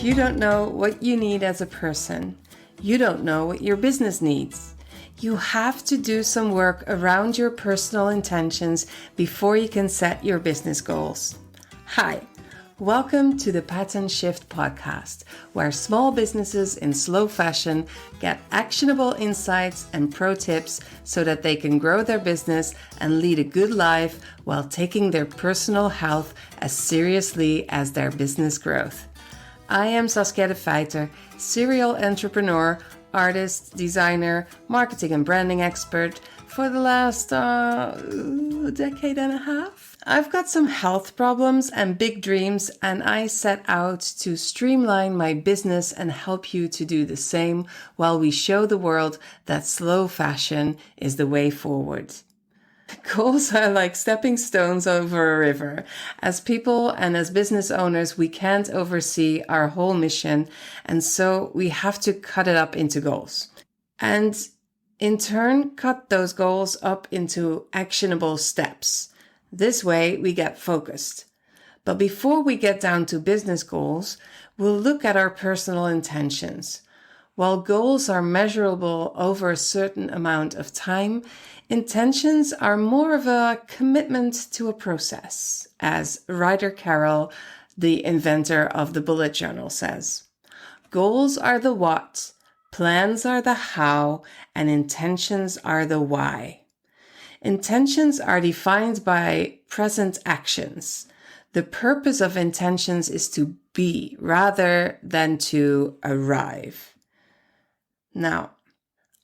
If you don't know what you need as a person, you don't know what your business needs. You have to do some work around your personal intentions before you can set your business goals. Hi, welcome to the Pattern Shift podcast, where small businesses in slow fashion get actionable insights and pro tips so that they can grow their business and lead a good life while taking their personal health as seriously as their business growth. I am Saskia de Feiter, serial entrepreneur, artist, designer, marketing and branding expert for the last decade and a half. I've got some health problems and big dreams, and I set out to streamline my business and help you to do the same while we show the world that slow fashion is the way forward. Goals are like stepping stones over a river. As people and as business owners, we can't oversee our whole mission, and so we have to cut it up into goals. And in turn, cut those goals up into actionable steps. This way, we get focused. But before we get down to business goals, we'll look at our personal intentions. While goals are measurable over a certain amount of time, intentions are more of a commitment to a process, as Ryder Carroll, the inventor of the bullet journal, says. Goals are the what, plans are the how, and intentions are the why. Intentions are defined by present actions. The purpose of intentions is to be rather than to arrive. Now,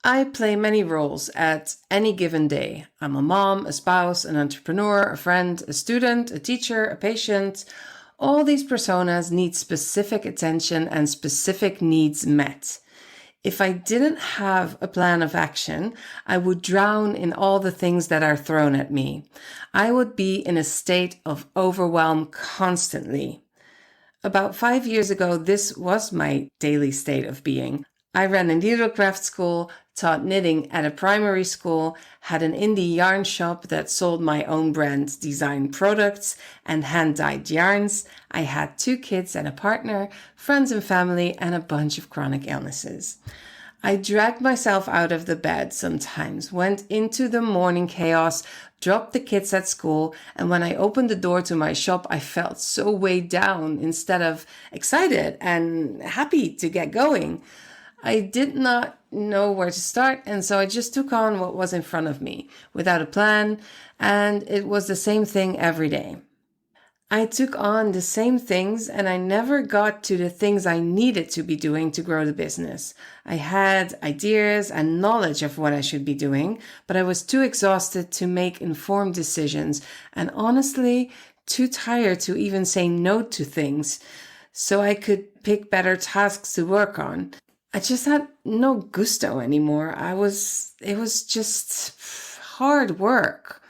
I play many roles at any given day. I'm a mom, a spouse, an entrepreneur, a friend, a student, a teacher, a patient. All these personas need specific attention and specific needs met. If I didn't have a plan of action, I would drown in all the things that are thrown at me. I would be in a state of overwhelm constantly. About 5 years ago, this was my daily state of being. I ran a needlecraft school, taught knitting at a primary school, had an indie yarn shop that sold my own brand design products and hand-dyed yarns. I had 2 kids and a partner, friends and family, and a bunch of chronic illnesses. I dragged myself out of the bed sometimes, went into the morning chaos, dropped the kids at school, and when I opened the door to my shop, I felt so weighed down instead of excited and happy to get going. I did not know where to start, and so I just took on what was in front of me without a plan, and it was the same thing every day. I took on the same things, and I never got to the things I needed to be doing to grow the business. I had ideas and knowledge of what I should be doing, but I was too exhausted to make informed decisions, and honestly, too tired to even say no to things, so I could pick better tasks to work on. I just had no gusto anymore. It was just hard work.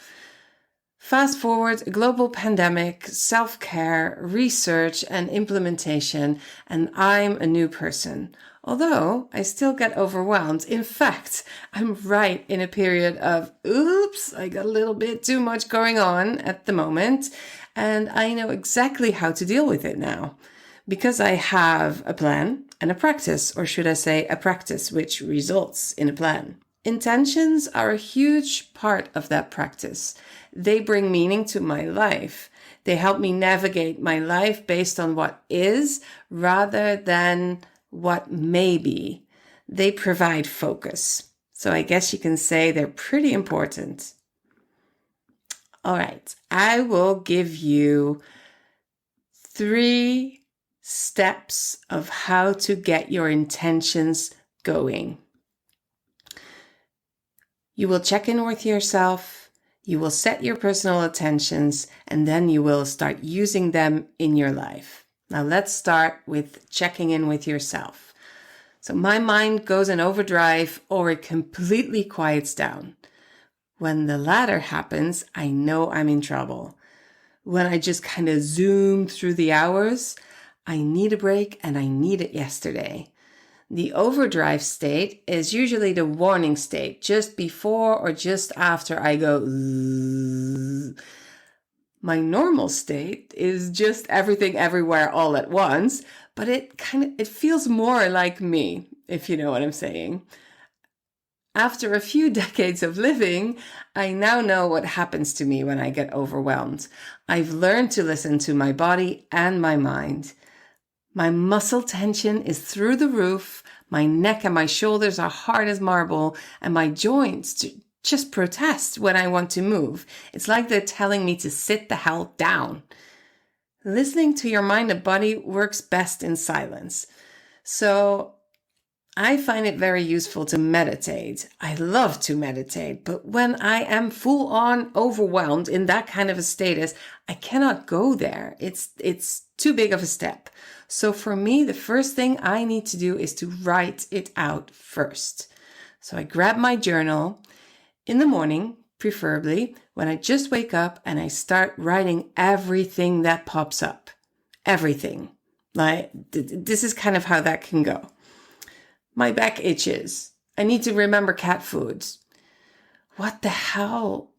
Fast forward, a global pandemic, self-care, research, and implementation, and I'm a new person. Although I still get overwhelmed. In fact, I'm right in a period of, oops, I got a little bit too much going on at the moment, and I know exactly how to deal with it now. Because I have a plan and a practice, or should I say a practice which results in a plan. Intentions are a huge part of that practice. They bring meaning to my life. They help me navigate my life based on what is rather than what may be. They provide focus. So I guess you can say they're pretty important. All right, I will give you 3 steps of how to get your intentions going. You will check in with yourself, you will set your personal intentions, and then you will start using them in your life. Now let's start with checking in with yourself. So my mind goes in overdrive or it completely quiets down. When the latter happens, I know I'm in trouble. When I just kind of zoom through the hours, I need a break and I need it yesterday. The overdrive state is usually the warning state, just before or just after I go. My normal state is just everything everywhere all at once, but it feels more like me, if you know what I'm saying. After a few decades of living, I now know what happens to me when I get overwhelmed. I've learned to listen to my body and my mind. My muscle tension is through the roof. My neck and my shoulders are hard as marble, and my joints just protest when I want to move. It's like they're telling me to sit the hell down. Listening to your mind and body works best in silence. So I find it very useful to meditate. I love to meditate, but when I am full on overwhelmed in that kind of a status, I cannot go there. It's too big of a step. So for me, the first thing I need to do is to write it out first. So I grab my journal in the morning, preferably when I just wake up, and I start writing everything that pops up. Everything. Like this is kind of how that can go. My back itches. I need to remember cat foods. What the hell?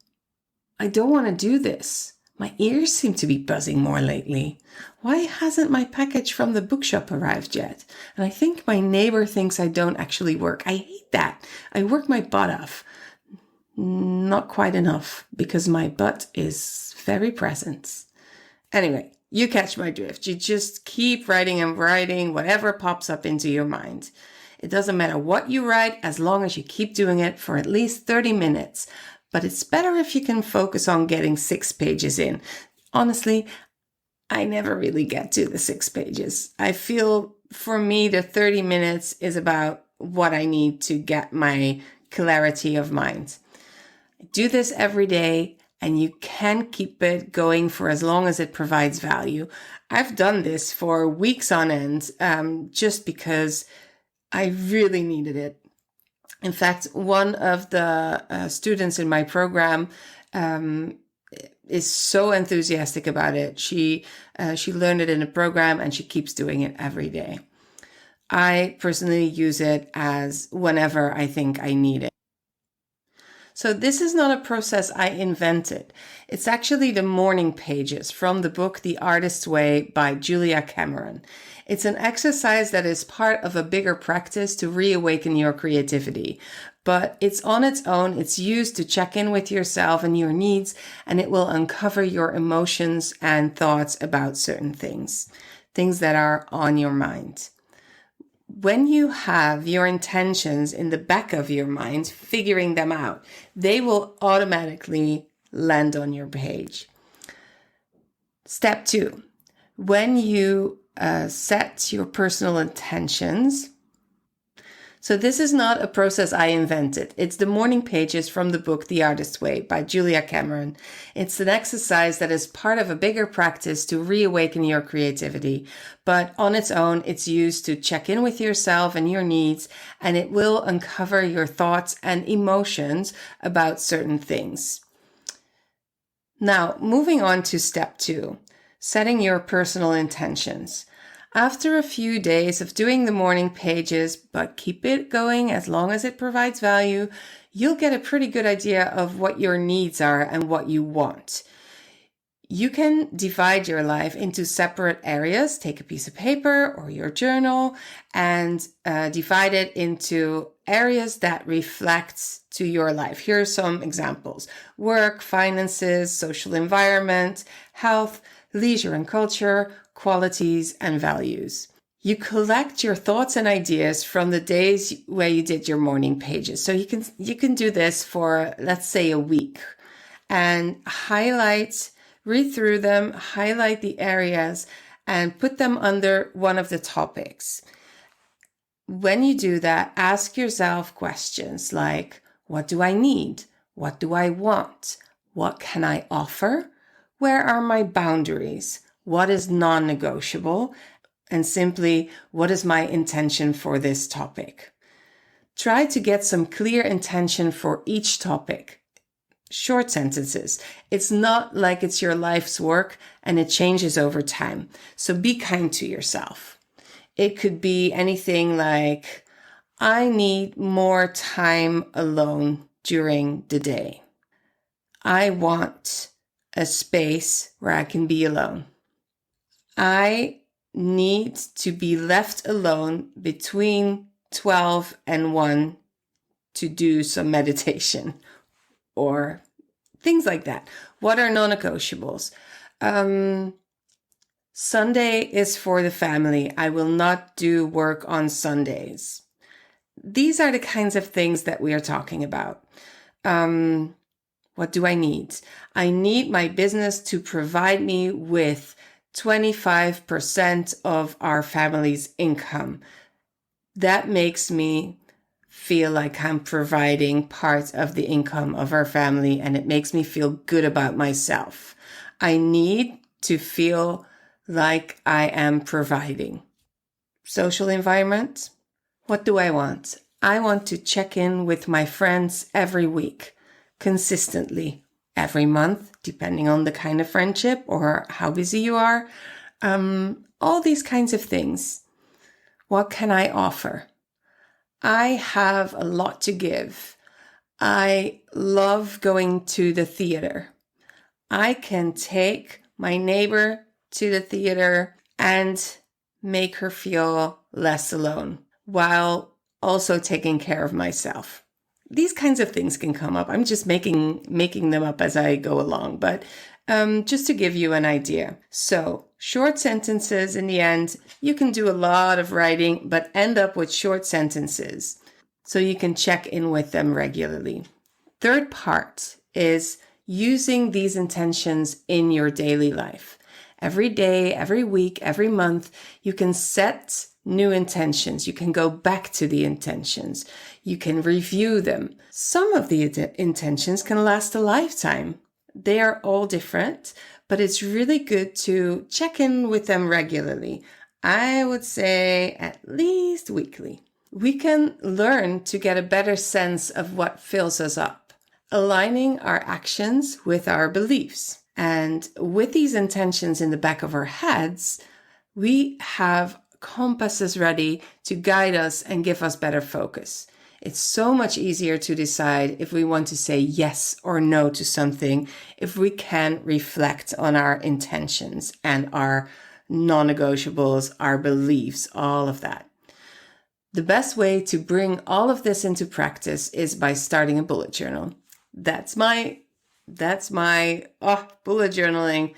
I don't want to do this. My ears seem to be buzzing more lately. Why hasn't my package from the bookshop arrived yet? And I think my neighbor thinks I don't actually work. I hate that. I work my butt off. Not quite enough, because my butt is very present. Anyway, you catch my drift. You just keep writing and writing whatever pops up into your mind. It doesn't matter what you write as long as you keep doing it for at least 30 minutes. But it's better if you can focus on getting 6 pages in. Honestly, I never really get to the 6 pages. I feel for me, the 30 minutes is about what I need to get my clarity of mind. I do this every day, and you can keep it going for as long as it provides value. I've done this for weeks on end, just because I really needed it. In fact, one of the students in my program is so enthusiastic about it. She learned it in a program, and she keeps doing it every day. I personally use it as whenever I think I need it. So this is not a process I invented. It's actually the morning pages from the book The Artist's Way by Julia Cameron. It's an exercise that is part of a bigger practice to reawaken your creativity. But it's on its own. It's used to check in with yourself and your needs, and it will uncover your emotions and thoughts about certain things that are on your mind. When you have your intentions in the back of your mind, figuring them out, they will automatically land on your page. Step 2, when you set your personal intentions. So this is not a process I invented. It's the morning pages from the book The Artist's Way by Julia Cameron. It's an exercise that is part of a bigger practice to reawaken your creativity. But on its own, it's used to check in with yourself and your needs, and it will uncover your thoughts and emotions about certain things. Now, moving on to step 2, setting your personal intentions. After a few days of doing the morning pages, but keep it going as long as it provides value, you'll get a pretty good idea of what your needs are and what you want. You can divide your life into separate areas. Take a piece of paper or your journal and divide it into areas that reflect to your life. Here are some examples: work, finances, social environment, health, leisure and culture, qualities and values. You collect your thoughts and ideas from the days where you did your morning pages. So you can do this for, let's say, a week, and read through them, highlight the areas, and put them under one of the topics. When you do that, ask yourself questions like, what do I need? What do I want? What can I offer? Where are my boundaries? What is non-negotiable? And simply, what is my intention for this topic? Try to get some clear intention for each topic. Short sentences. It's not like it's your life's work and it changes over time. So be kind to yourself. It could be anything like, I need more time alone during the day. I want a space where I can be alone. I need to be left alone between 12 and 1 to do some meditation or things like that. What are non-negotiables? Sunday is for the family. I will not do work on Sundays. These are the kinds of things that we are talking about. What do I need? I need my business to provide me with 25% of our family's income. That makes me feel like I'm providing part of the income of our family, and it makes me feel good about myself. I need to feel like I am providing. Social environment. What do I want? I want to check in with my friends every week, consistently, every month, depending on the kind of friendship or how busy you are. All these kinds of things. What can I offer? I have a lot to give. I love going to the theater. I can take my neighbor to the theater and make her feel less alone while also taking care of myself. These kinds of things can come up. I'm just making them up as I go along, but just to give you an idea. So short sentences in the end. You can do a lot of writing, but end up with short sentences so you can check in with them regularly. Third part is using these intentions in your daily life. Every day, every week, every month, you can set new intentions. You can go back to the intentions. You can review them. Some of the intentions can last a lifetime. They are all different, but it's really good to check in with them regularly. I would say at least weekly. We can learn to get a better sense of what fills us up, aligning our actions with our beliefs. And with these intentions in the back of our heads, we have compasses ready to guide us and give us better focus. It's so much easier to decide if we want to say yes or no to something if we can reflect on our intentions and our non-negotiables, our beliefs, all of that. The best way to bring all of this into practice is by starting a bullet journal. That's my bullet journaling.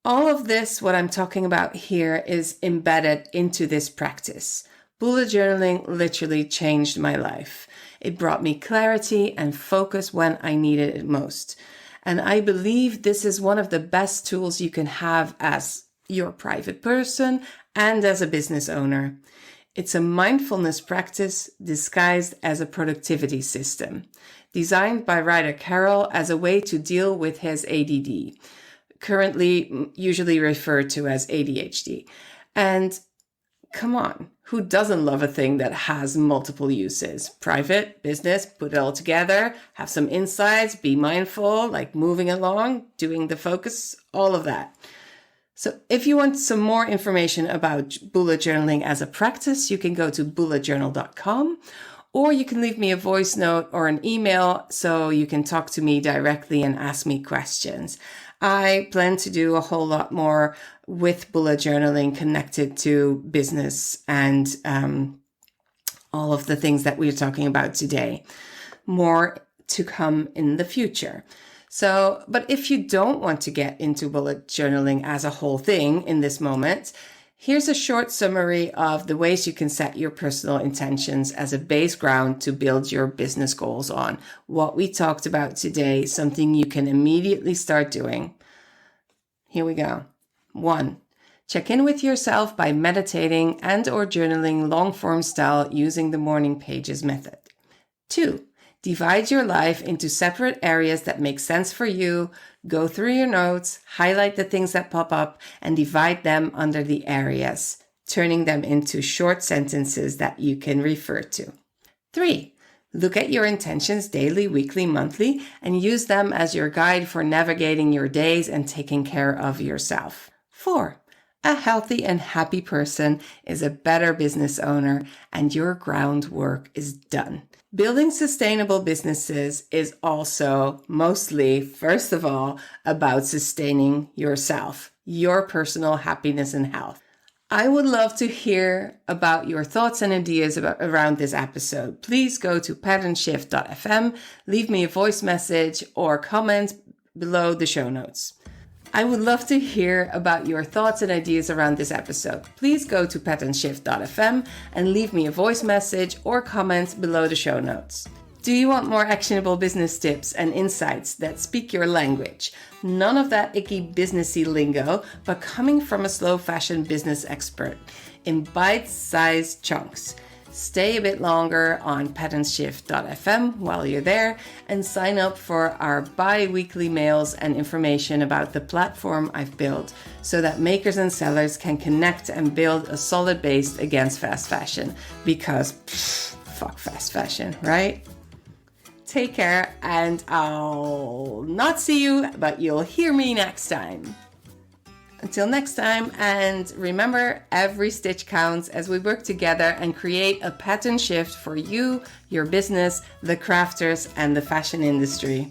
All of this, what I'm talking about here, is embedded into this practice. Bullet journaling literally changed my life. It brought me clarity and focus when I needed it most. And I believe this is one of the best tools you can have as your private person and as a business owner. It's a mindfulness practice disguised as a productivity system, designed by writer Carroll as a way to deal with his ADD, currently usually referred to as ADHD. And come on, who doesn't love a thing that has multiple uses? Private, business, put it all together, have some insights, be mindful, like moving along, doing the focus, all of that. So if you want some more information about bullet journaling as a practice, you can go to bulletjournal.com, or you can leave me a voice note or an email so you can talk to me directly and ask me questions. I plan to do a whole lot more with bullet journaling connected to business and all of the things that we're talking about today. More to come in the future. So, but if you don't want to get into bullet journaling as a whole thing in this moment, here's a short summary of the ways you can set your personal intentions as a base ground to build your business goals on. What we talked about today, something you can immediately start doing. Here we go. 1. Check in with yourself by meditating and or journaling long-form style using the morning pages method. 2. Divide your life into separate areas that make sense for you. Go through your notes, highlight the things that pop up, and divide them under the areas, turning them into short sentences that you can refer to. 3. Look at your intentions daily, weekly, monthly, and use them as your guide for navigating your days and taking care of yourself. 4. A healthy and happy person is a better business owner, and your groundwork is done. Building sustainable businesses is also mostly, first of all, about sustaining yourself, your personal happiness and health. I would love to hear about your thoughts and ideas around this episode. Please go to patternshift.fm, leave me a voice message or comment below the show notes. I would love to hear about your thoughts and ideas around this episode. Please go to patternshift.fm and leave me a voice message or comment below the show notes. Do you want more actionable business tips and insights that speak your language? None of that icky businessy lingo, but coming from a slow fashion business expert in bite-sized chunks. Stay a bit longer on patternshift.fm while you're there and sign up for our bi-weekly mails and information about the platform I've built so that makers and sellers can connect and build a solid base against fast fashion because fuck fast fashion, right? Take care and I'll not see you, but you'll hear me next time. Until next time, and remember, every stitch counts as we work together and create a pattern shift for you, your business, the crafters, and the fashion industry.